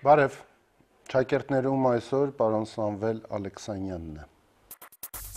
Բարև, ճակերտներում այսօր պարոն Սամվել Ալեքսանյանն է։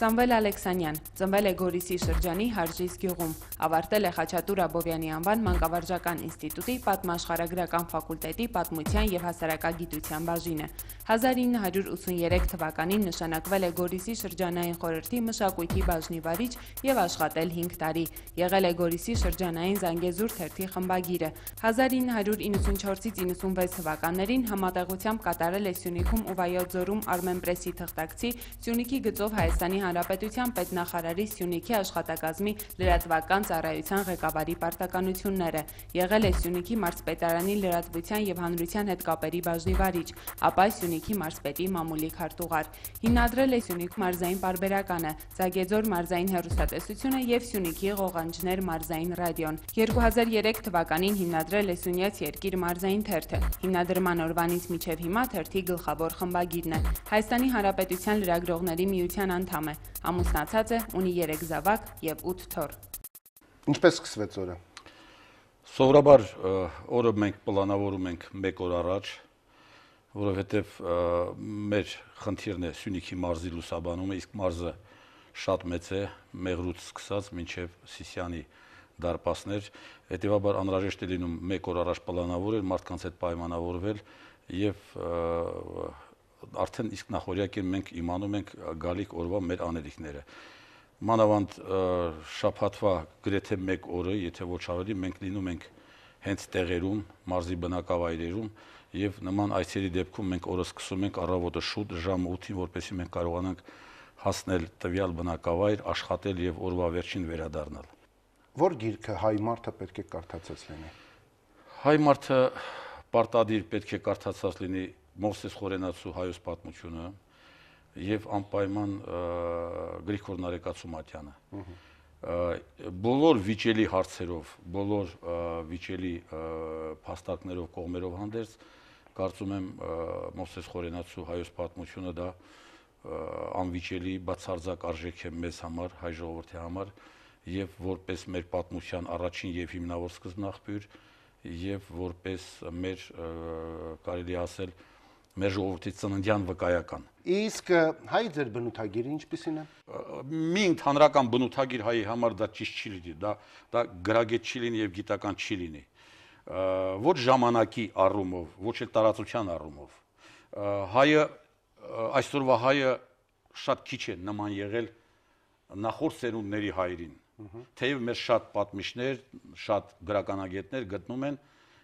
Սամվել Ալեքսանյան ծնվել է Գորիսի շրջանի Հարժիս գյուղում, ավարտել է Խաչատուր Աբովյանի անվան մանկավարժական ինստիտուտի պատմաշխարհագրական ֆակուլտետի պատմության եւ հասարակագիտության բաժինը։ 1983 թվականին նշանակվել է Գորիսի շրջանային խորհրդի մշակույթի բաժնի վարիչ եւ աշխատել 5 տարի։ Եղել է Գորիսի շրջանային Զանգեզուր թերթի խմբագիրը։ 1994-ից 96 թվականներին համատեղությամբ կատարել է Սյունիքում ու Վայոց ձորում Armenpress-ի թղթակցի, Սյունիքի գծով Հայաստանի Հանրապետության պետնախարարի Սյունիքի աշխատակազմի լրատվական ծառայության ղեկավարի պարտականությունները, եղել է Սյունիքի մարզպետարանի լրատվության եւ հանրության հետ կապերի բաժնի վարիչ, ապա Սյունիքի մարզպետի մամուլի քարտուղար։ Հիմնադրել է Սյունիք մարզային պարբերականը, Զանգեզուր մարզային հեռուստատեսությունը եւ Սյունիքի Ղողանջներ մարզային ռադիոն։ 2003 թվականին հիմնադրել է Սյունյաց երկիր մարզային թերթը։ Հիմնադրման օրվանից մինչև հիմա թերթի գլխավոր խմբագիրն է։ Հայաստանի Հանրապետության լրագրողների միության անդամ է, ամուսնացած է, ունի 3 զավակ եւ 8 թոռ։ Ինչպես սկսվեց օրը։ Սովորաբար օրը մենք պլանավորում ենք 1 օր առաջ, որովհետեւ մեր խնդիրն է Սյունիքի մարզի լուսաբանումը, իսկ մարզը շատ մեծ է, Մեղրուց սկսած մինչև Սիսիանի դարպասներ, հետեւաբար անհրաժեշտ է լինում 1 օր առաջ պլանավորել, մարդկանց հետ պայմանավորվել եւ արդեն իսկ նախօրյակ մենք իմանում ենք գալիք օրվա մեր անելիքները։ Մանավանդ շաբաթվա գրեթե 1 օրը, եթե ոչ ավելի, մենք լինում ենք հենց տեղերում, մարզի բնակավայրերում եւ նման այցերի դեպքում մենք օրը սկսում ենք առավոտը շուտ ժամը 8-ին, որպեսզի մենք կարողանանք հասնել տվյալ բնակավայր, աշխատել եւ օրվա վերջին վերադառնալ։ Որ գիրքը հայ մարդը պետք է կարդացած լինի։ Հայ մարդը պարտադիր պետք է կարդացած լինի Մովսես Խորենացու հայոց պատմությունը եւ անպայման Գրիգոր Նարեկացու-Մատյանը։ Բոլոր վիճելի հարցերով, բոլոր վիճելի փաստարկներով, կողմերով հանդերձ, կարծում եմ Մովսես Խորենացու հայոց պատմությունը դա անվիճելի բացարձակ արժեք է մեզ համար, հայ ժողովրդի համար եւ որպես մեր պատմության առաջին եւ հիմնավոր սկզբնաղբյուր եւ որպես մեր կարելի ասել մեր ժողովրդի ծննդյան վկայական։ Իսկ հայ ձեր բնութագիրը ինչպիսին է։ Մի ընդհանրական բնութագիր հայի համար դա ճիշտ չի լինի, դա գրագետ չի լինի եւ գիտական չի լինի։ Ոչ ժամանակի առումով, ոչ էլ տարածության առումով։ Հայը այսօրվա հայը շատ քիչ է նման եղել նախորդ սերունդների հայերին։ Թեև մեր շատ պատմիչներ, շատ գրականագետներ գտնում են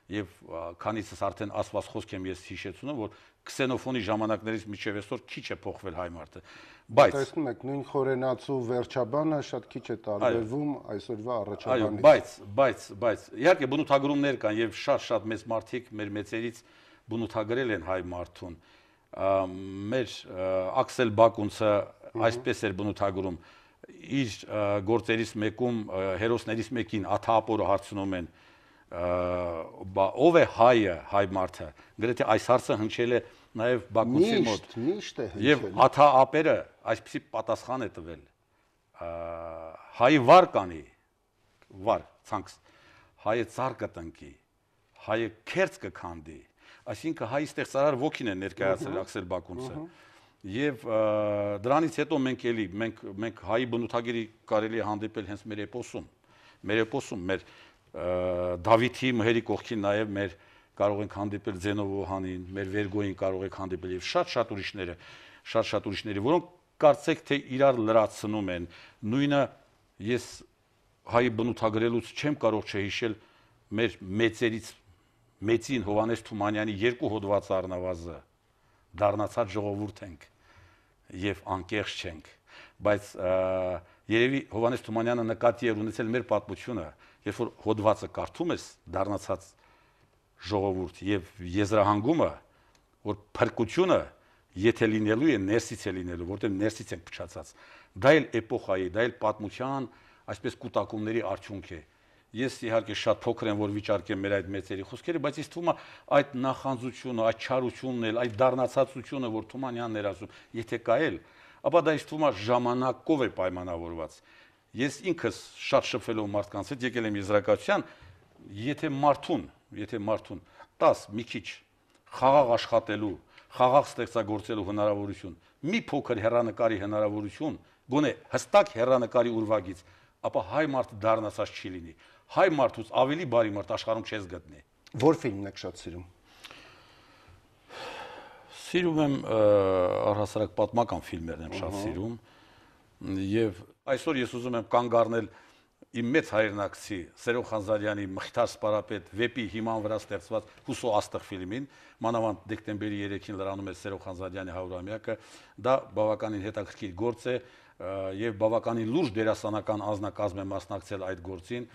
եւ քանիցս արդեն ասված խոսք եմ ես հիշեցնում, որ քսենոֆոնի ժամանակներից մինչև այսօր քիչ է փոխվել հայ մարդը։ Բայց տեսնում եք, նույն Խորենացու վերջաբանը շատ քիչ է տարբերվում այսօրվա առաջաբանից։ Բայց իհարկե բնութագրումներ կան եւ շատ մեծ մարդիկ մեր մեծերից բնութագրել են հայ մարդուն։ Մեր Աքսել Բակունցը այսպես էր բնութագրում, իր գործերից մեկում հերոսներից մեկին Աթափորը հարցնում են ով է հայը, հայ մարդը։ Գրեթե այս հարցը հնչել է նաև Բակունցի մոտ։ Միշտ է հնչել։ Եվ Աթափերը այսպիսի պատասխան է տվել. հայը վար կանի, վար, ցանց, հայը ծառ կտնկի, հայը քերծ կքանդի։ Այսինքն հայ ստեղծարար ոգին է ներկայացրել Աքսել Բակունցը։ Եվ դրանից հետո մենք հայի բնութագիրի կարելի է հանդիպել հենց մեր էպոսում, մեր Դավիթի մհերի կողքին նաև մեր կարող ենք հանդիպել Ձենովոհանին, մեր Վերգոյին կարող ենք հանդիպել եւ շատ ուրիշները, որոնք կարծեք թե իրար լրացնում են։ Նույնը ես հայի բնութագրելուց չեմ կարող չհիշել մեր մեծերից մեծին Հովհաննես Թումանյանի 2 հոդված առնվազը դառնացած ժողովուրդ ենք եւ անկեղծ չենք, բայց երևի Հովհաննես Թումանյանը նկատի էր ունեցել մեր պատմությունը, երբ որ հոդվածը կարդում ես դառնացած ժողովուրդ եւ եզրահանգումը, որ փրկությունը եթե լինելու է ներսից է լինելու, որտեղ ներսից ենք փչացած, դա էլ էպոխայի, դա էլ պատմության այսպես կուտակումների արդյունք է։ Ես իհարկե շատ փոքր եմ, որ վիճարկեմ մեր այդ մեծերի խոսքերը, բայց ինձ թվում է այդ նախանձությունը, այդ չարությունն էլ, այդ դառնացածությունը, որ Թումանյանն էր ասում, եթե կա էլ, ապա դա ինձ թվում է ժամանակով է պայմանավորված։ Ես ինքս շատ շփվելով մարդկանց հետ եկել եմ եզրակացության, եթե մարդուն 10 մի քիչ խաղաղ աշխատելու, խաղաղ ստեղծագործելու հնարավորություն, մի փոքր հեռանկարի հնարավորություն, գոնե հստակ հեռանկարի ուրվագից, ապա հայ մարդը դառնացած չի լինի։ Հայ մարդուց ավելի բարի մարդ աշխարհում չես գտնի։ Որ ֆիլմն եք շատ սիրում։ Սիրում եմ առհասարակ պատմական ֆիլմերն եմ շատ սիրում եւ այսօր ես ուզում եմ կանգ առնել իմ մեծ հայրենակցի Սերո Խանզարյանի Մխիթար Սպարապետ վեպի հիման վրա ստեղծված Հուսո աստղ ֆիլմին, մանավանդ դեկտեմբերի 3-ին լրանում է Սերո Խանզարյանի 100-ամյակը, դա բավականին հետաքրքիր գործ է եւ բավականին լուրջ դերասանական անձնակազմ է մասնակցել այդ գործին։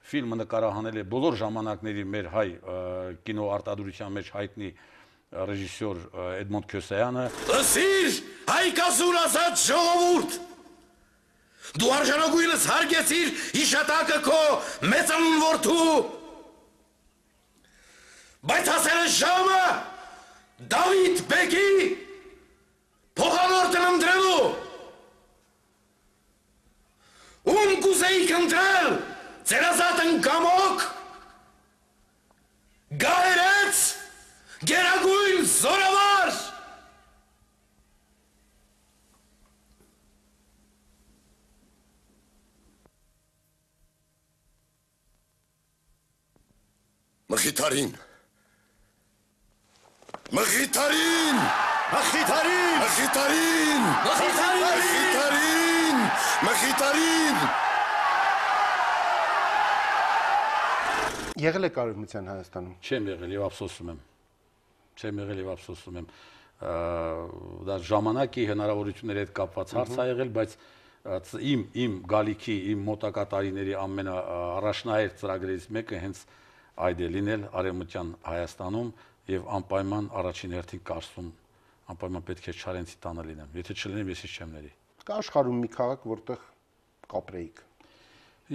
Ֆիլմը նկարահանել է բոլոր ժամանակների մեր հայ կինո արտադրության մեջ հայտնի ռեժիսոր Էդմոնդ Քյոսայանը։ Լսիր, հայկազուր ասած ժողովուրդ, դու արժանագույնս հարգեցիր հիշատակը քո մեծանուն որդու, բայց հասել է ժամը Դավիթ բեկի փոխանորդն ընտրելու, ում կուզեիք ընտրել ձերազատ ընկամոք, գայրեց, գերագույն զորավար։ Մխիթարին, Մխիթարին, Մխիթարին, Մխիթարին, Մխիթարին, Մխիթարին։ Եղել եք Արևմտյան Հայաստանում։ Չեմ եղել եւ ափսոսում եմ։ Չեմ եղել եւ ափսոսում եմ։ Դա ժամանակի հնարավորությունների հետ կապված հարց է եղել, բայց իմ գալիքի, իմ մոտակա տարիների ամենաառաջնահերթ ծրագրերից մեկը հենց այդ է լինել Արևմտյան Հայաստանում եւ անպայման առաջին հերթին Կարսում, անպայման պետք է Չարենցի տանը լինեմ։ Եթե չլինեմ, ես չեմ ների։ Կա աշխարհում մի քաղաք, որտեղ կապրեիք։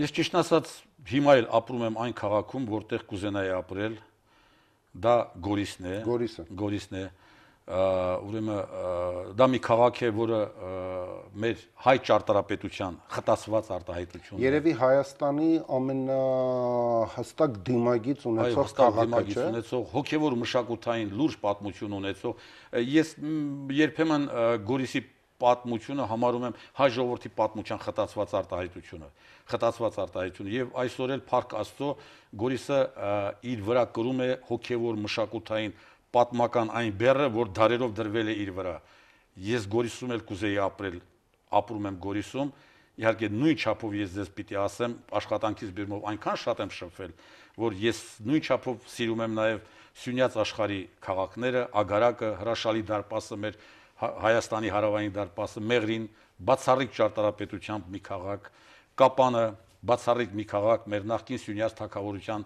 Ես ճիշտ ասած հիմա էլ ապրում եմ այն քաղաքում, որտեղ կուզենայի ապրել, դա Գորիսն է։ Գորիսն է։ Ուրեմն դա մի քաղաք է, որը մեր հայ ճարտարապետության խտացված արտահայտությունն է։ Երևի Հայաստանի ամենահստակ դիմագիծ ունեցող քաղաքը, չէ՞։ Ունեցող հոգևոր մշակութային լուրջ պատմություն ունեցող։ Ես երբեմն Գորիսի պատմությունը համարում եմ հայ ժողովրդի պատմության խտացված արտահայտությունը եւ այսօր էլ Փառք Աստծո Գորիսը իր վրա կրում է հոգևոր մշակութային պատմական այն բեռը, որ դարերով դրվել է իր վրա։ Ես Գորիսում էլ կուզեի ապրել, ապրում եմ Գորիսում, իհարկե նույն չափով ես ձեզ պիտի ասեմ, աշխատանքից բերումով այնքան շատ եմ շփվել, որ ես նույն չափով սիրում եմ նաեւ Սյունյաց աշխարհի քաղաքները, Ագարակը, Հրաշալի դարպասը, մեր Հայաստանի հարավային դարպասը, Մեղրին, բացառիկ ճարտարապետությամբ մի քաղաք, Կապանը, բացառիկ մի քաղաք, մեր նախկին Սյունյաց թագավորության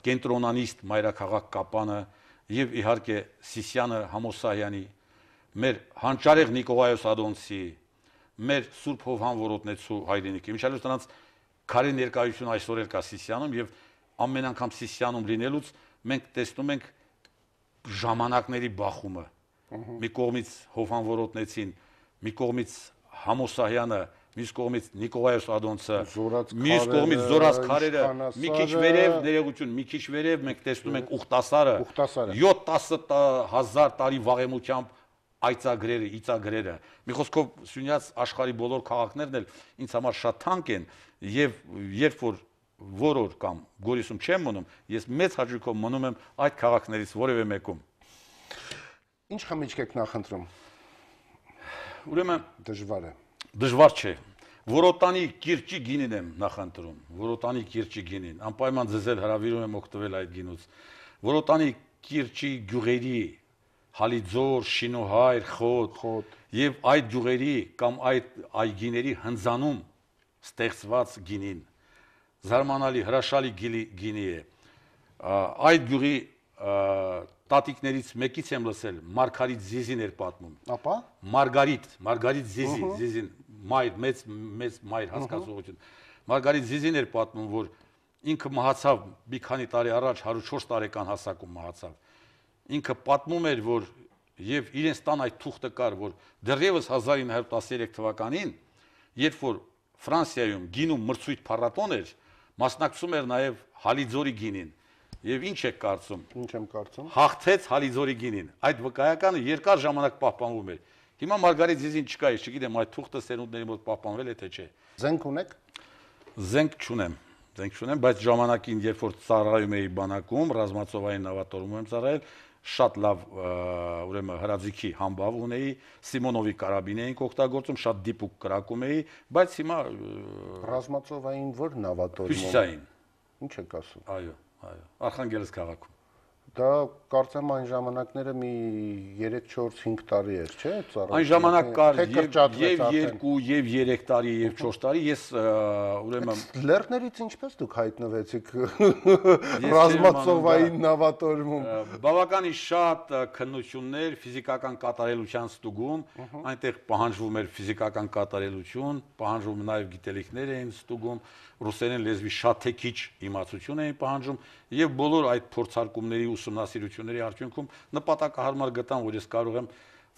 կենտրոնանիստ մայրաքաղաք Կապանը եւ իհարկե Սիսյանը, Համոսահյանի, մեր հանճարեղ Նիկողայոս Ադոնցի, մեր Սուրբ Հովհան Որոտնեցու հայրենիքի։ Միշալոց նրանց քարե ներկայություն այսօր էլ կա Սիսյանում եւ ամեն անգամ Սիսյանում լինելուց մենք տեսնում ենք ժամանակների բախումը։ Մի կողմից Հովհան Որոտնեցին, մի կողմից Համոսահյանը, մյուս կողմից Նիկողայոս Ադոնցը, մյուս կողմից Զորաց քարերը, մի քիչ վերև ներողություն, մի քիչ վերև մենք տեսնում ենք Ուխտասարը, 7-10,000 տարի վաղեմությամբ այծագրերը, իծագրերը։ Մի խոսքով Սյունյաց աշխարհի բոլոր քաղաքներն էլ ինձ համար շատ թանկ են եւ երբ որ որոր կամ Գորիսում չեմ մնում, ես մեծ հաճույքով մնում եմ այդ քաղաքներից որևէ մեկում։ Ինչ խմիչք եք նախընտրում։ Ուրեմն դժվար է։ Դժվար չէ։ Որոտանի կիրճի գինին եմ նախընտրում։ Որոտանի կիրճի գինին։ Անպայման ձեզ էլ հրավիրում եմ օգտվել այդ գինուց։ Որոտանի կիրճի գյուղերի Հալիձոր, Շինոհայր, Խոտ եւ այդ գյուղերի կամ այդ այգիների հնձանում ստեղծված գինին զարմանալի հրաշալի գինի է։ Այդ գյուղի տատիկներից մեկից եմ լսել, Մարգարիտ Զիզին էր պատմում։ Ապա Մարգարիտ Զիզին, մեծ մայր հասկացողություն։ Մարգարիտ Զիզին էր պատմում, որ ինքը մահացավ մի քանի տարի առաջ 104 տարեկան հասակում մահացավ։ Ինքը պատմում էր, որ եւ իրենց տան այդ թուղթը կար, որ դեռևս 1913 թվականին, երբ որ Ֆրանսիայում գինու մրցույթ փառատոն էր, մասնակցում էր նաեւ Հալիձորի գինին։ Եվ ինչ եք կարծում։ Ինչ եմ կարծում։ Հաղթեց Հալիձորի գինին։ Այդ վկայականը երկար ժամանակ պահպանվում էր։ Հիմա Մարգարիտ Զիզին չկա, ես չգիտեմ այդ թուղթը սերունդների մոտ պահպանվել է թե չէ։ Զենք ունեք։ Զենք չունեմ, բայց ժամանակին, երբ որ ծառայում էի բանակում, ռազմածովային նավատորմում եմ ծառայել, շատ լավ ուրեմն հրաձիքի համբավ ունեի, Սիմոնովի կարաբին էինք օգտագործում, շատ դիպուկ կրակում էի, բայց հիմա ռազմածովային որ նավատորմում։ Հյուսիսային։ Ինչ եք ասում։ Այո, Արխանգելսկ քաղաքում։ Դա կարծեմ այն ժամանակները մի 3-4-5 տարի էր, չէ՞, ծառայել։ Այն ժամանակ կար եւ 2, եւ 3 տարի, եւ 4 տարի, ես ուրեմն լեռներից ինչպես դուք հայտնվեցիք ռազմածովային նավատորմում։ Բավականին շատ քննություններ ֆիզիկական կատարելության ստուգում, այնտեղ պահանջվում էր ֆիզիկական կատարելություն, պահանջվում նաեւ գիտելիքներ էին ստուգում, ռուսերեն լեզվի շատ թե քիչ իմացություն էին պահանջում եւ բոլոր այդ փորձարկումների ուսումնասիրությունների արդյունքում նպատակահարմար գտան, որ ես կարող եմ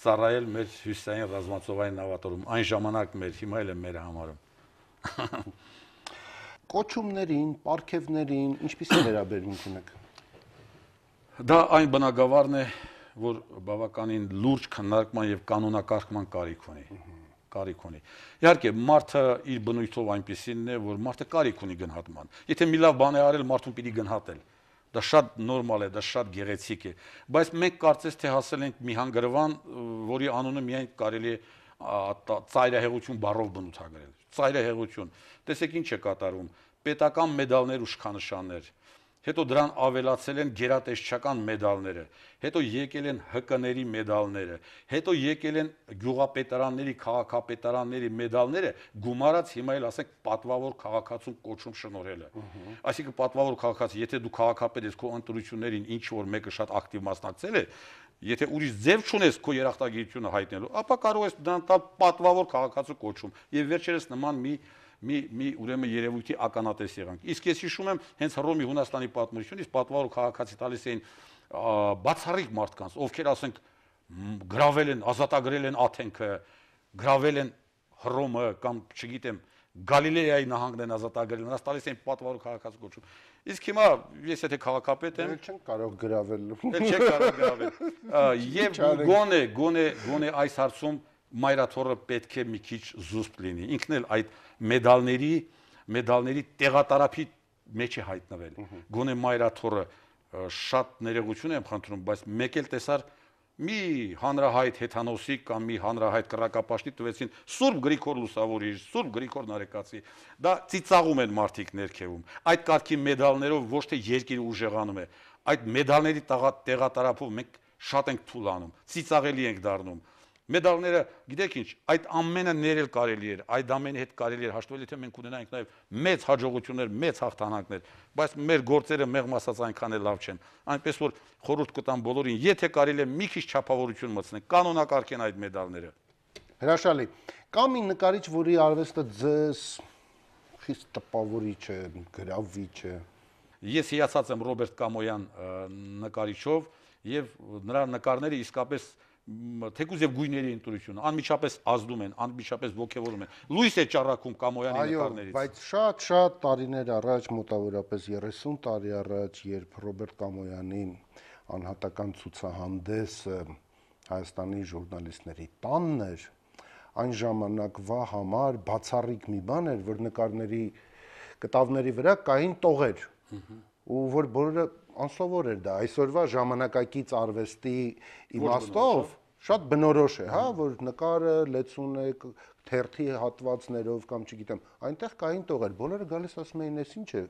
ծառայել մեր հյուսիսային ռազմածովային նավատորմում։ Այն ժամանակ մեր, հիմա էլ եմ մեր համարում։ Կոչումներին, պարգևներին ինչպիսի վերաբերմունք ունեք։ Դա այն բնագավառն է, որ բավականին լուրջ քննարկման եւ կանոնակարգման կարիք ունի։ Իհարկե, մարդը իր բնույթով այնպիսին է, որ մարդը կարիք ունի գնահատման։ Եթե մի լավ բան է արել, մարդուն պիտի գնահատել։ Դա շատ նորմալ է, դա շատ գեղեցիկ է, բայց մենք կարծես թե հասել ենք մի հանգրվան, որի անունը միայն կարելի է ծայրահեղություն բառով բնութագրել։ Ծայրահեղություն։ Տեսեք ինչ է կատարում։ Պետական մեդալներ ու շքանշաններ, հետո դրան ավելացել են գերատեսչական մեդալները, հետո եկել են ՀԿ-ների մեդալները, հետո եկել են գյուղապետարանների, քաղաքապետարանների մեդալները, գումարած հիմա էլ ասենք պատվավոր քաղաքացուն կոչում շնորհելը։ Այսինքն պատվավոր քաղաքացի, եթե դու քաղաքապետ ես, քո ընտրություններին ինչ որ մեկը շատ ակտիվ մասնակցել է, եթե ուրիշ ձև չունես քո երախտագիտությունը հայտնելու, ապա կարող ես դրան տալ պատվավոր քաղաքացու կոչում եւ վերջերս նման մի ուրեմն երևույթի ականատես եղանք։ Իսկ ես հիշում եմ հենց Հռոմի Հունաստանի պատմությունից պատվավոր քաղաքացի տալիս էին բացառիկ մարդկանց, ովքեր ասենք գրավել են, ազատագրել են Աթենքը, գրավել են Հռոմը կամ չգիտեմ Գալիլեայի նահանգն են ազատագրել, նրանց տալիս էին պատվավոր քաղաքացի կոչում։ Իսկ հիմա ես եթե քաղաքապետ եմ, չենք կարող գրավել։ Չենք կարող գրավել։ Եվ գոնե այս հարցում մայրաթորը պետք է մի քիչ զուսպ լինի։ Ինքն էլ այդ մեդալների տեղատարափի մեջ է հայտնվել։ Գոնե մայրաթորը շատ ներողություն եմ խնդրում, բայց մեկ էլ տեսար մի հանրահայտ հեթանոսի կամ մի հանրահայտ կռակապաշտի տվեցին Սուրբ Գրիգոր Լուսավորի, Սուրբ Գրիգոր Նարեկացի։ Դա ծիծաղում են մարդիկ ներքևում։ Այդ կարգի մեդալներով ոչ թե երկիրը ուժեղանում է, այդ մեդալների տեղատարափով մենք շատ ենք թուլանում, ծիծաղելի ենք դառնում։ Մեդալները, գիտեք ինչ, այդ ամենը ներել կարելի էր, այդ ամենի հետ կարելի էր հաշտվել, եթե մենք ունենայինք նաև մեծ հաջողություններ, մեծ հաղթանակներ, բայց մեր գործերը մեղմ ասած այնքան էլ լավ չեն։ Այնպես որ խորհուրդ կտամ բոլորին, եթե կարելի է մի քիչ չափավորություն մտցնենք, կանոնակարգեն այդ մեդալները։ Հրաշալի։ Կամ մի նկարիչ, որի արվեստը ձեզ խիստ տպավորիչ է, գրավիչ է։ Ես հիացած եմ Ռոբերտ Կամոյան նկարիչով եւ նրա նկարները իսկապես թեկուզ եւ գույների ընտրությունը անմիջապես ազդում են, անմիջապես ոգևորում են։ Լույս է ճառակում Կամոյանի նկարներից։ Այո, բայց շատ տարիներ առաջ, մոտավորապես 30 տարի առաջ, երբ Ռոբերտ Կամոյանի անհատական ցուցահանդեսը Հայաստանի ժուրնալիստների տանն էր, այն ժամանակվա համար բացառիկ մի բան էր, որ նկարների կտավների վրա կային տողեր, ու որ բոլորը անսովոր էր դա, այսօրվա ժամանակակից արվեստի իմաստով շատ բնորոշ է, հա, որ նկարը լեցուն է թերթի հատվածներով կամ չգիտեմ, այնտեղ կային տողեր, բոլորը գալիս ասում էին, «Էս ինչ է,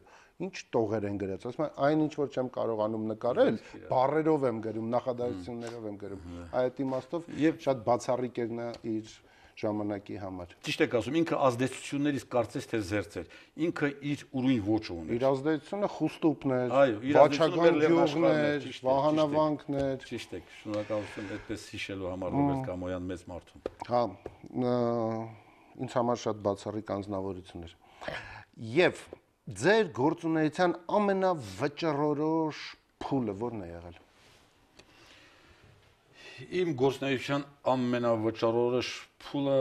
ինչ տողեր են գրած», ասում են, «Այն ինչ որ չեմ կարողանում նկարել, բառերով եմ գրում, նախադասություններով եմ գրում»։ Այդ իմաստով շատ բացառիկ էր նա իր ժամանակի համար։ Ճիշտ եք ասում, ինքը ազդեցություններից կարծես թե զերծ էր։ Ինքը իր ուրույն ոճը ուներ։ Իր ազդեցությունը Խուստուպներ, Վաչագան գյուղներ, Վահանավանքներ։ Ճիշտ եք, շնորհակալություն այդպես հիշելու համար Ռոբերտ Կամոյան մեծ մարդուն։ Հա, ինձ համար շատ բացառիկ անձնավորություն էր։ Եվ ձեր գործունեության ամենավճռորոշ փուլը ո՞րն է եղել։ Իմ գործունեության ամենավճռորոշ փուլը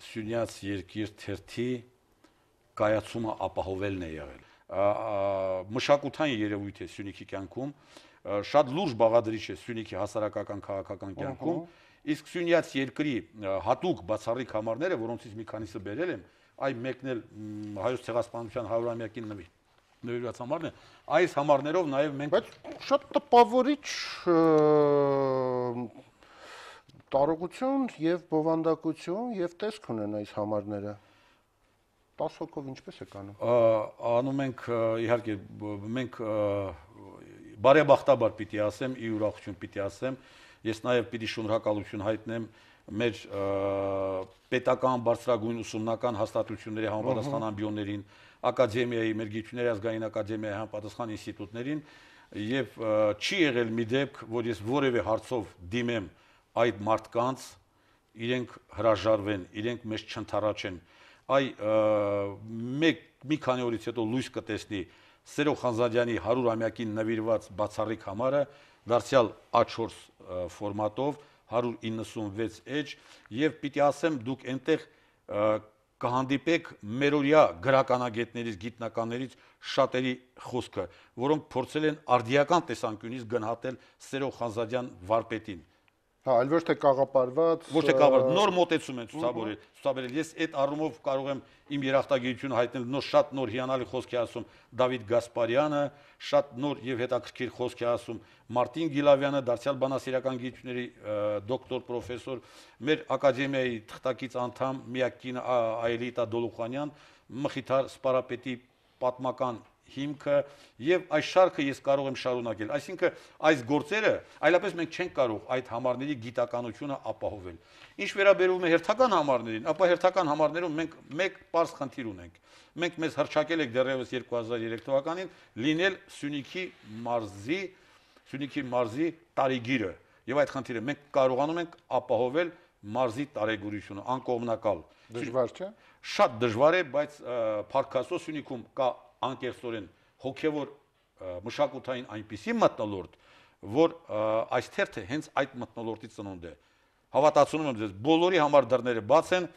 Սյունյաց երկիր թերթի կայացումը ապահովելն է եղել։ մշակութային երևույթ է Սյունիքի կյանքում, շատ լուրջ բաղադրիչ է Սյունիքի հասարակական քաղաքական կյանքում, իսկ Սյունյաց երկրի հատուկ բացառիկ համարները, որոնցից մի քանիսը բերել եմ, այ մեկն էլ հայոց ցեղասպանության 100-ամյակին նվիրված համարն է, այս համարներով նաև մենք Բայց շատ տպավորիչ տարողություն եւ բովանդակություն եւ տեսք ունեն այս համարները 10 հոգով ինչպես է կանում անում ենք իհարկե մենք բարեբախտաբար պիտի ասեմ ի ուրախություն պիտի ասեմ ես նաև պիտի շնորհակալություն հայտնեմ մեր պետական բարձրագույն ուսումնական հաստատությունների համապատասխան ամբիոններին ակադեմիայի մեր գիտությունների ազգային ակադեմիայի համապատասխան ինստիտուտներին եւ չի եղել մի դեպք որ ես որևէ հարցով դիմեմ այդ մարդկանց իրենք հրաժարվեն իրենք մեզ չընթառաջեն այ մի քանի օրից հետո լույս կտեսնի Սերո Խանզադյանի 100-ամյակին նվիրված բացառիկ համարը դարձյալ A4 ֆորմատով 196 էջ եւ պիտի ասեմ դուք այնտեղ կհանդիպեք մերօրյա գրականագետներից գիտնականներից շատերի խոսքը որոնք փորձել են արդիական տեսանկյունից գնահատել Սերո Խանզադյան վարպետին Հա, այլ ոչ թե կաղապարված ոչ թե կաղապարված նոր մոտեցում են ցուցաբերել ես այդ առումով կարող եմ իմ երախտագիտությունը հայտնել նոր շատ նոր հիանալի խոսք է ասում Դավիթ Գասպարյանը շատ նոր եւ հետաքրքիր խոսք է ասում Մարտին Գիլավյանը դարձյալ բանասիրական գիտությունների դոկտոր պրոֆեսոր մեր ակադեմիայի թղթակից անդամ Միակին Այելիտա Դոլուխանյան Մխիթար Սպարապետի պատմական հիմքը եւ այս շարքը ես կարող եմ շարունակել այսինքն այս գործերը այլապես մենք չենք կարող այդ համարների գիտականությունը ապահովել ինչ վերաբերում է հերթական համարներին ապա հերթական համարներում մենք մեկ պարզ խնդիր ունենք մենք մեզ հրճակել եք դեռևս 2003 թվականին լինել Սյունիքի մարզի տարեգիրը եւ այդ խնդիրը մենք կարողանում ենք ապահովել մարզի տարեգրությունը անկողմնակալ դժվար չէ շատ դժվար է բայց Փարքասո Սյունիքում կա անկեղծորեն հոգևոր մշակութային այնպիսի մթնոլորտ, որ այս թերթը հենց այդ մթնոլորտի ծնունդ է։ Հավատացնում եմ ձեզ, բոլորի համար դռները բաց են,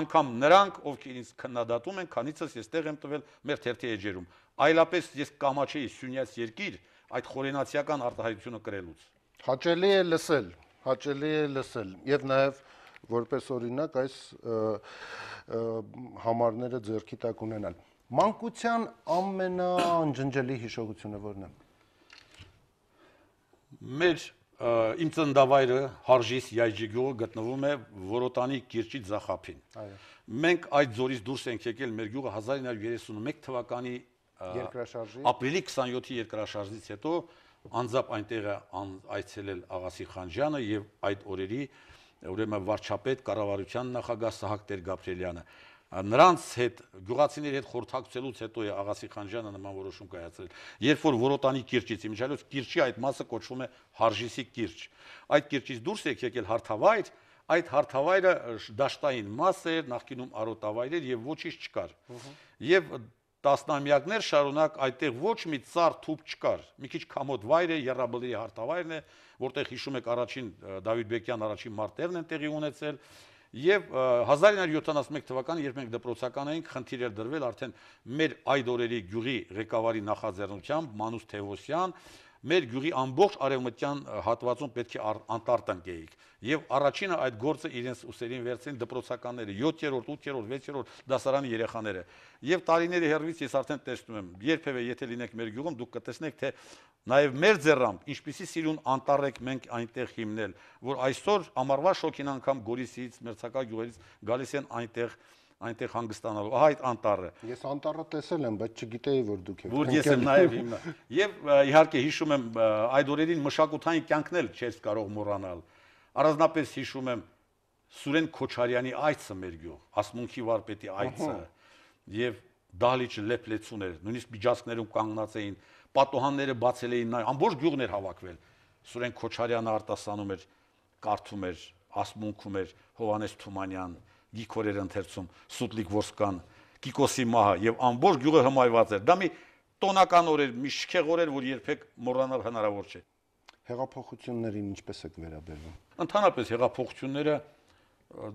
անգամ նրանք, ովքեր ինձ քննադատում են, քանիցս ես տեղ եմ տվել մեր թերթի էջերում։ Այլապես ես կամաչեի Սյունյաց երկիր այդ խորենացիական արտահայտությունը կրելուց։ Հաճելի է լսել եւ նաեւ որպես օրինակ այս համարները ձեռքի տակ ունենալ։ Մանկության ամենաանջնջելի հիշողությունը որն է։ Մեր իմ ծննդավայրը Հարժիս Յայջի գյուղը գտնվում է Որոտանի կիրճի ձախափին։ Մենք այդ ձորից դուրս ենք եկել մեր գյուղը 1931 թվականի ապրիլի 27-ի երկրաշարժից հետո անձամբ այնտեղ այցելել Աղասի Խանջյանը եւ այդ օրերի ուրեմն վարչապետ կառավարության նախագահ Սահակ Տեր-Գաբրիելյանը նրանց հետ գյուղացիների հետ խորհրդակցելուց հետո է Աղասի Խանջյանը նման որոշում կայացրել երբ որ Որոտանի կիրճից իմիջիայլոց կիրճի այդ մասը կոչվում է Հարժիսի կիրճ այդ կիրճից դուրս եկել հարթավայր այդ հարթավայրը դաշտային մաս էր նախկինում արոտավայր էր եւ ոչինչ չկար եւ տասնամյակներ շարունակ այդտեղ ոչ մի ծառ թուփ չկար մի քիչ կամոդ վայր է Եռաբլրի հարթավայրն է որտեղ հիշում եք առաջին Դավիթ Բեկյան առաջին մարտերն են տեղի ունեցել Եվ 1971 թվականին, երբ մենք դպրոցական էինք, խնդիր էր դրվել արդեն մեր այդ օրերի գյուղի ղեկավարի նախաձեռնությամբ Մանուս Թևոսյան, մեր գյուղի ամբողջ արևմտյան հատվածում պետք է անտառ տնկեիք։ Եվ առաջինը այդ գործը իրենց ուսերին վերցրին դպրոցականները, 7-րդ, 8-րդ, 6-րդ դասարանի երեխաները։ Եվ տարիների հեռվից ես արդեն տեսնում եմ, երբևէ եթե լինեք մեր գյուղում, դուք կտեսնեք, թե նաև մեր ձեռամբ ինչպիսի սիրուն անտառ եք մենք այնտեղ հիմնել, որ այսօր ամառվա շոգին անգամ Գորիսից, Մերձակա գյուղերից գալիս են այնտեղ հանգստանալու։ Ահա այդ անտառը։ Ես անտառը տեսել եմ, բայց չգիտեի, որ դուք եք։ Որ ես եմ նաև հիմա։ Եվ իհարկե հիշում եմ այդ օրերին մշակութային կյանքն էլ չէր կարող մոռանալ։ Առանձնապես հիշում եմ Սուրեն Քոչարյանի այցը մեր գյուղ, Ասմունքի վարպետի այցը, եւ դահլիճը լեփլեցուն էր, նույնիսկ միջանցքներում կանգնած էին, պատոհանները բացել էին, ամբողջ գյուղն էր հավաքվել։ Սուրեն Քոչարյանը արտասանում էր, կարդում էր, ասմունքում էր Հովանես Թումանյան, Գիքորեր ընթերցում, Սուտլիկ Որսկան, Կիկոսի մահը եւ ամբողջ գյուղը հմայված էր։ Դա մի տոնական օր էր, մի շքեղ օր էր, որ երբեք մոռանալ հնարավոր չէ։ Հեղափոխություններին ինչպես եք վերաբերվում։ Ընդհանրապես հեղափոխությունները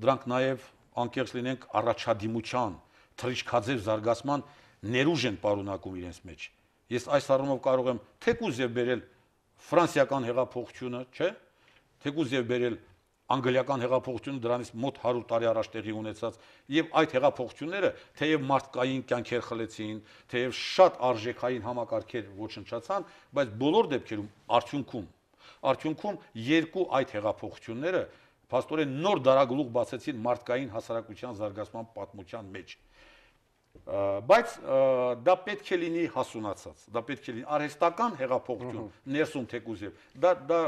դրանք նաեւ անկեղծ լինենք առաջադիմության, թռիչքաձև զարգացման ներուժ են պարունակում իրենց մեջ։ Ես այս առումով կարող եմ թեկուզ եւ բերել ֆրանսիական հեղափոխությունը, չէ՞, թեկուզ եւ բերել անգլիական հեղափոխությունը դրանից մոտ 100 տարի առաջ տեղի ունեցած եւ այդ հեղափոխությունները թեև մարդկային կյանքեր խլեցին, թեև շատ արժեքային համակարգեր ոչնչացան, բայց բոլոր դեպքերում արդյունքում երկու այդ հեղափոխությունները փաստորեն նոր դարագլուխ բացեցին մարդկային հասարակության զարգացման պատմության մեջ։ Բայց դա պետք է լինի հասունացած, դա պետք է լինի արհեստական հեղափոխություն, ներսում թեկուզ եւ դա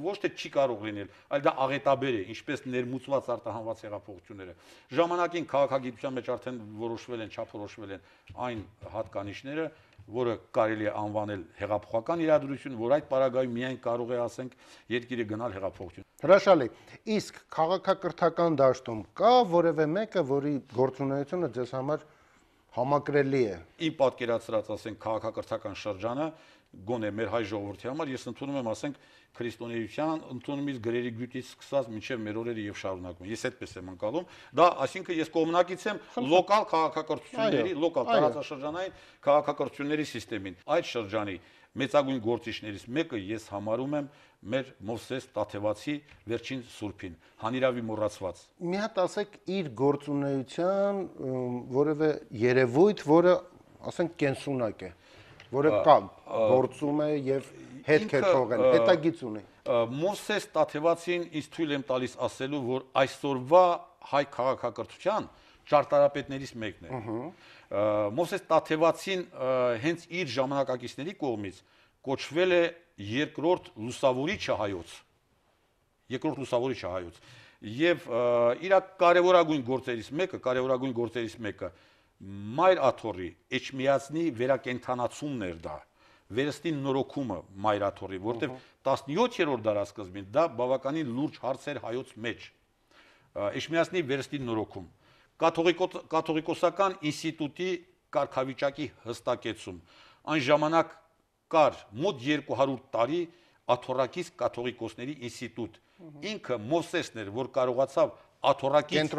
ոչ թե չի կարող լինել, այլ դա աղետաբեր է, ինչպես ներմուծված արտահանված հեղափոխությունները։ Ժամանակին քաղաքագիտության մեջ արդեն որոշվել են, չափորոշվել են այն հատկանիշները, որը կարելի է անվանել հեղափոխական իրադրություն, որ այդ պարագայում միայն կարող է, ասենք, երկիրը գնալ հեղափոխություն։ Հրաշալի։ Իսկ քաղաքակրթական դաշտում կա որևէ մեկը, որի գործունեությունը ձեզ համար համակրելի է։ Իմ պատկերացրած, ասենք, քաղաքակրթական շրջանը գոնե մեր հայ ժողովրդի համար ես ընդունում եմ, ասենք, քրիստոնեության ընդունումից գրերի գյուտից սկսած մինչև մեր օրերը եւ շարունակում։ Ես այդպես եմ անցալում։ Դա, այսինքն, ես կողմնակից եմ լոկալ քաղաքակրթությունների, լոկալ տարածաշրջանային քաղաքակրթությունների համակարգին։ Այդ շրջանի մեծագույն գործիչներից մեկը ես համարում եմ մեր Մովսես Տաթևացի վերջին սուրբին, հանիրավի մոռացված։ Մի հատ ասեք իր գործունեության որևէ երևույթ, որը, ասենք, կենսունակ է, որը կա, գործում է եւ հետք է թողել, հետագիծ ունի։ Մովսես Տաթևացին ինձ թույլ եմ տալիս ասելու, որ այսօրվա հայ քաղաքակրթության ճարտարապետներից մեկն է։ Մովսես Տաթևացին հենց իր ժամանակակիցների կողմից կոչվել է երկրորդ լուսավորիչը հայոց։ Եվ իր կարևորագույն գործերից մեկը Մայր Աթոռի Էջմիածնի վերակենդանացումն էր դա, վերստին նորոգումը Մայր Աթոռի, որտեղ 17-րդ դարասկզբին դա բավականին լուրջ հարց էր հայոց մեջ։ Էջմիածնի վերստին նորոգում, կաթողիկոսական ինստիտուտի կարգավիճակի հստակեցում։ Այն ժամանակ կար մոտ 200 տարի աթոռակից կաթողիկոսների ինստիտուտ։ Ինքը Մովսեսն էր, որ կարողացավ աթոռակից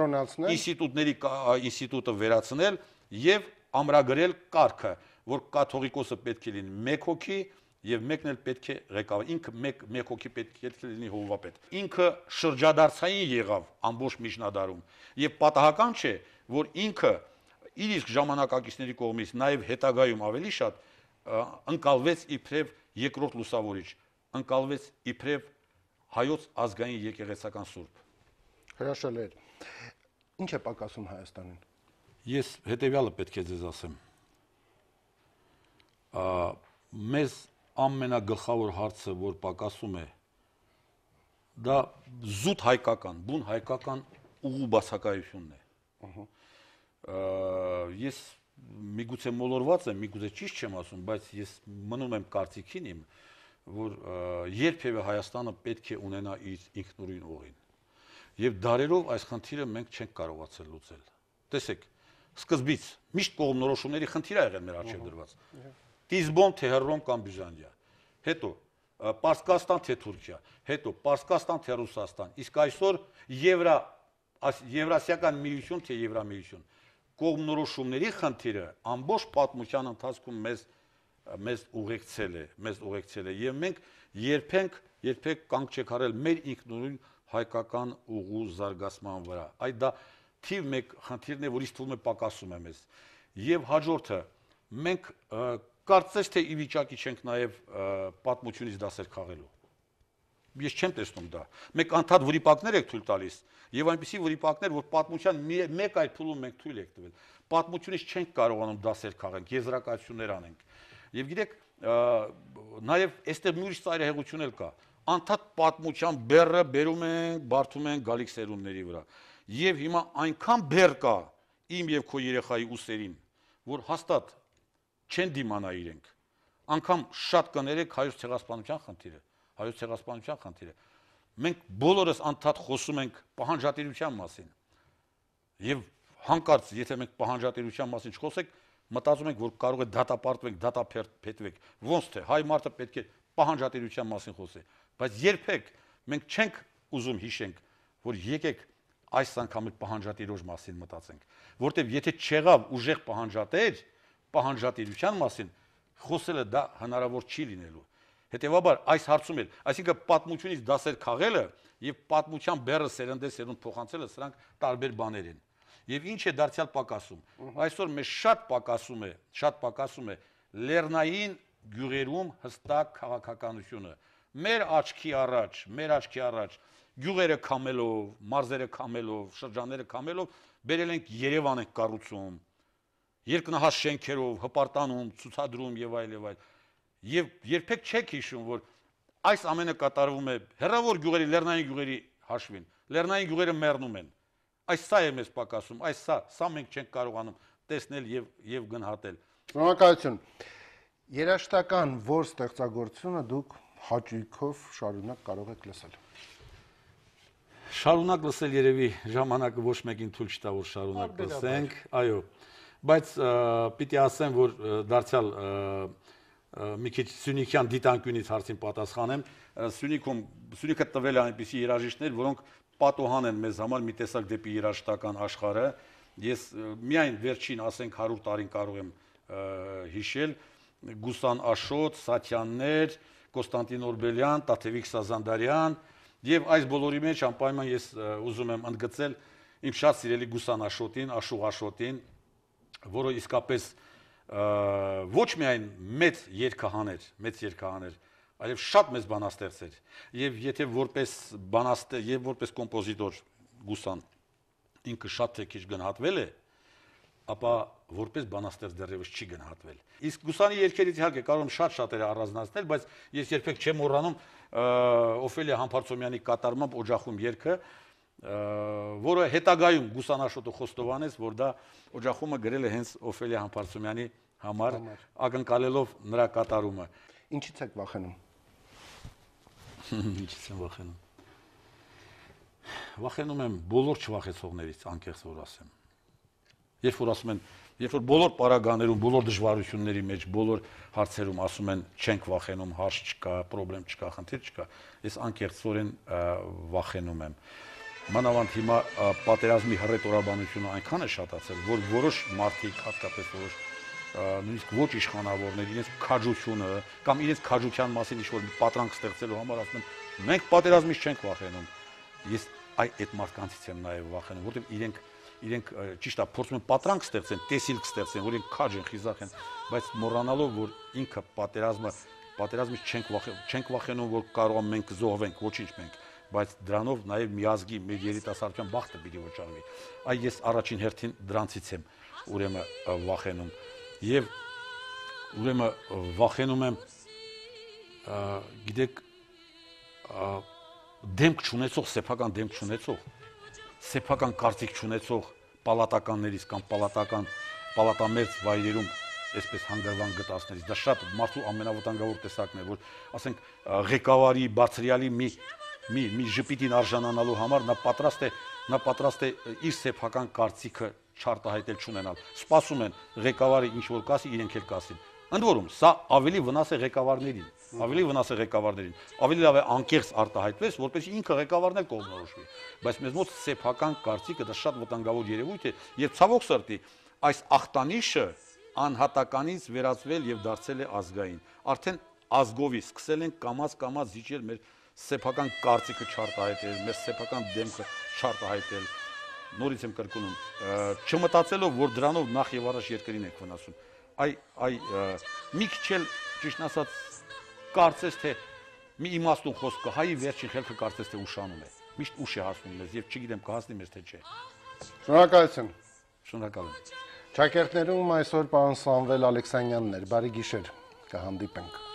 ինստիտուտը վերացնել եւ ամրագրել կարգը, որ կաթողիկոսը պետք է լինի մեկ հոգի եւ մեկն էլ պետք է ղեկավար, ինքը մեկ հոգի պետք է լինի հովվապետ։ Ինքը շրջադարձային եղավ ամբողջ միջնադարում եւ պատահական չէ, որ ինքը իր իսկ ժամանակակիցների կողմից նաեւ հետագայում ավելի շատ ընկալվեց իբրև երկրորդ լուսավորիչ, ընկալվեց իբրև հայոց ազգային եկեղեցական սուրբ։ Հրաշալի էր։ Ինչ է պակասում Հայաստանին։ Ես հետեւյալը պետք է ձեզ ասեմ։ Մեզ ամենագլխավոր հարցը, որ պակասում է, դա զուտ հայկական, բուն հայկական ուղու բացակայությունն է։ Ես միգուցե մոլորված եմ, միգուցե ճիշտ չեմ ասում, բայց ես մնում եմ կարծիքին իմ, որ երբևէ Հայաստանը պետք է ունենա իր ինքնուրույն ուղին։ Եվ դարերով այս խնդիրը մենք չենք կարողացել լուծել։ Տեսեք, սկզբից միշտ կողմնորոշումների խնդիր ա եղել մեր առջև դրված։ Տիզբոն, թե Հռոմ կամ Բյուզանդիա, հետո Պարսկաստան, թե Թուրքիա, հետո Պարսկաստան, թե Ռուսաստան, իսկ այսօր Եվրասիական միություն, թե Եվրամիություն։ Կողմնորոշումների խնդիրը ամբողջ պատմության ընթացքում մեզ ուղեկցել է եւ մենք երբեք կանգ չենք արել մեր ինքնուրույն հայկական ուղու զարգացման վրա։ Այդ դա թիվ 1 խնդիրն է, որ ինձ թվում է պակասում է մեզ։ Եվ հաջորդը, մենք կարծես թե ի վիճակի չենք նաեւ պատմությունից դասեր քաղելու։ Ես չեմ տեսնում դա։ Մենք անդադ վրիպակներ եք թույլ տալիս եւ այնպիսի վրիպակներ, որ պատմության մեկ այլ փուլում մենք թույլ եք տվել։ Պատմությունից չենք կարողանում դասեր քաղենք, եզրակացություններ անենք։ Եվ գիտեք, նաեւ այստեղ մի ուրիշ ծայրահեղություն էլ կա։ Անդադ պատմության բեռը բերում են, բարդում են գալիք սերունդների վրա։ Եվ հիմա այնքան բեռ կա իմ եւ քո երեխայի ուսերին, որ հաստատ չեն դիմանա իրենք։ Անկամ շատ կներեք հայոց ցեղասպանության խնդիրը։ Մենք բոլորս անդադ խոսում ենք պահանջատիրության մասին։ Եվ հանկարծ, եթե մենք պահանջատիրության մասին չխոսենք, մտածում ենք, որ կարող է դատապարտվենք, դատափետվենք։ Ոնց թե հայ մարդը պետք է պահանջատիրության մասին խոսի։ Բայց երբեք մենք չենք ուզում հիշենք, որ եկեք այս անգամ էլ պահանջատիրոջ մասին մտածենք, որտեվ եթե չեղավ ուժեղ պահանջատեր, պահանջատիրության մասին, խոսելը դա հնարավոր չի լինելու։ Հետևաբար այս հարցում էլ, այսինքն պատմությունից դասեր քաղելը եւ պատմության բեռը սերնդե-սերունդ փոխանցելը սրանք տարբեր բաներ են։ Եվ ինչ է դարձյալ պակասում։ Այսօր մեզ շատ պակասում է լեռնային գյուղերում հստակ քաղաքականությունը։ Մեր աչքի առաջ գյուղերը քամելով, մարզերը քամելով, շրջանները քամելով բերել ենք Երևան ենք կառուցում, երկնահաս շենքերով, հպարտանում, ցուցադրում եւ այլ եւ այլ։ Եվ երբեք չեք հիշում, որ այս ամենը կատարվում է հեռավոր գյուղերի, լեռնային գյուղերի հաշվին։ Լեռնային գյուղերը մեռնում են։ Այս սա է մեզ պակասում, սա մենք չենք կարողանում տեսնել եւ գնահատել։ Շնորհակալություն։ Երաժշտական որ ստեղծագործությունը դուք հաճույքով շարունակ կարող եք լսել։ Շարունակ լսել երևի ժամանակը ոչ մեկին թույլ չտա, որ շարունակ լսենք, այո, բայց պիտի ասեմ, որ դարձյալ մի քիչ Սյունիքյան դիտանկյունից հարցին պատասխանեմ, Սյունիքը տվել է այնպիսի երաժիշտներ, որոնք պատոհան են մեզ համար մի տեսակ դեպի երաժշտական աշխարհը։ Ես միայն վերջին, ասենք 100 տարին կարող եմ հիշել Գուսան Աշոտ, Սաթյաններ, Կոստանտին Օրբելյան, Տաթևիկ Սազանդարյան եւ այս բոլորի մեջ անպայման ես ուզում եմ ընդգծել իմ շատ սիրելի Գուսան Աշոտին, Աշուղ Աշոտին, որը իսկապես ոչ միայն մեծ երգահան էր, այլև շատ մեծ բանաստեղծ էր։ Եվ եթե որպես բանաստեղծ եւ որպես կոմպոզիտոր Գուսան ինքը շատ թե քիչ գնահատվել է, ապա որպես բանաստեղծ դեռևս չի գնահատվել։ Իսկ Գուսանի երգերից իհարկե կարող եմ շատ-շատերը առանձնացնել, բայց ես երբեք չեմ մոռանում Օֆելիա Համբարձումյանի կատարմամբ Օջախում երգը, որը հետագայում Գուսան Աշոտը խոստովանեց, որ դա Օջախումը գրել է հենց Օֆելիա Համբարձումյանի համար, ակնկալելով նրա կատարումը։ Ինչից եք վախենում։ Ինչից եմ վախենում։ Վախենում եմ բոլոր չվախեցողներից, անկեղծ որ ասեմ։ Երբ որ ասում են, երբ որ բոլոր պարագաներում, բոլոր դժվարությունների մեջ, բոլոր հարցերում ասում են չենք վախենում, հարց չկա, խնդրեմ չկա, խնդիր չկա, ես անկեղծորեն վախենում եմ։ Մանավանդ հիմա պատերազմի հռետորաբանությունը այնքան է շատացել, որ որոշ մարդիկ, հատկապես որոշ նույնիսկ ոչ իշխանավորներ, իրենց քաջությունը կամ իրենց քաջության մասին ինչ-որ պատրանք ստեղծելու համար ասում են, մենք պատերազմից չենք վախենում։ Ես այդ մարդկանցից եմ նաև վախենում, որովհետև իրենք ճիշտ է փորձում են պատրանք ստեղծեն, տեսիլք ստեղծեն, որ իրենք քաջ են, խիզախ են, բայց մոռանալով, որ ինքը պատերազմից չենք վախենում, որ կարող ենք մենք զոհվենք, ոչինչ մենք, բայց դրանով նաև մի ազգի մեր երիտասարդության բախտը պիտի վճարվի։ Այ ես առաջին հերթին դրանցից եմ ուրեմն վախենում եւ ուրեմն վախենում եմ գիտեք դեմք չունեցող, սեփական դեմք չունեցող, սեփական կարծիք չունեցող պալատականներից կամ պալատամերձ վայրերում այսպես հանգրվան գտածներից, դա շատ մարդու ամենավտանգավոր տեսակն է, որ ասենք ղեկավարի բարձրյալի մի ժպիտին արժանանալու համար նա պատրաստ է իր սեփական կարծիքը չարտահայտել չունենալ։ Սպասում են ղեկավարը ինչ որ կասի, իրենք էլ կասին։ Ընդ որում, սա ավելի վնաս է ղեկավարներին, ավելի լավ է անկեղծ արտահայտվես, որպեսզի ինքը ղեկավարն էլ կողմնորոշվի, բայց մեզ մոտ սեփական կարծիքը դա շատ վտանգավոր երևույթ է, եւ ցավոք սրտի այս ախտանիշը անհատականից վերածվել եւ դարձել է ազգային։ Արդեն ազգովի սկսել են կամած զիջել մեր սեփական կարծիքը չարտահայտել, մեր սեփական դեմքը չարտահայտել։ Նորից եմ կրկնում, չմտածելով, որ դրանով նախ եւ առաջ երկրին եք վնասում։ Մի քիչ էլ ճիշտ ասած կարծես թե մի իմաստուն խոսքը հայի վերջին խելքը կարծես թե ուշանում է։ Միշտ ուշ է հասնում մեզ եւ չգիտեմ կհասնի մեզ թե չէ։ Շնորհակալություն։ Շնորհակալ եմ։ Ճակերտներում այսօր պարոն Սամվել Ալեքսանյանն էր, բարի գիշեր, կհանդիպենք։